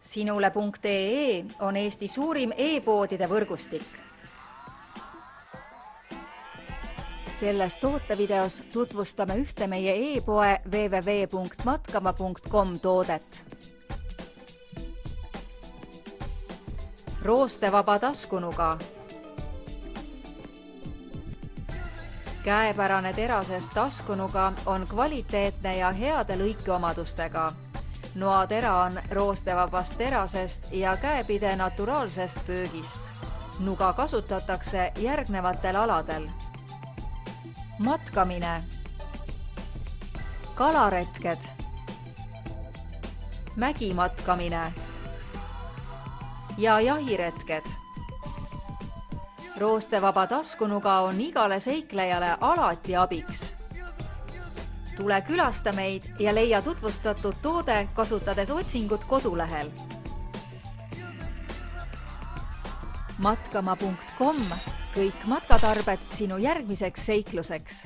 Sinule.ee on Eesti suurim e-poodide võrgustik. Selles tootevideos tutvustame ühte meie e-poe www.matkama.com toodet. Roostevaba taskunuga. Käepärane terasest taskunuga on kvaliteetne ja heade lõikeomadustega. Noatera on roostevabast terasest ja käepide naturaalsest pöögist. Nuga kasutatakse järgnevatel aladel. Matkamine, kalaretked, mägimatkamine ja jahiretked. Roostevaba taskunuga on igale seiklejale alati abiks. Tule külasta meid ja leia tutvustatud toode kasutades otsingut kodulehel. Matkama.com, kõik matkatarbed sinu järgmiseks seikluseks.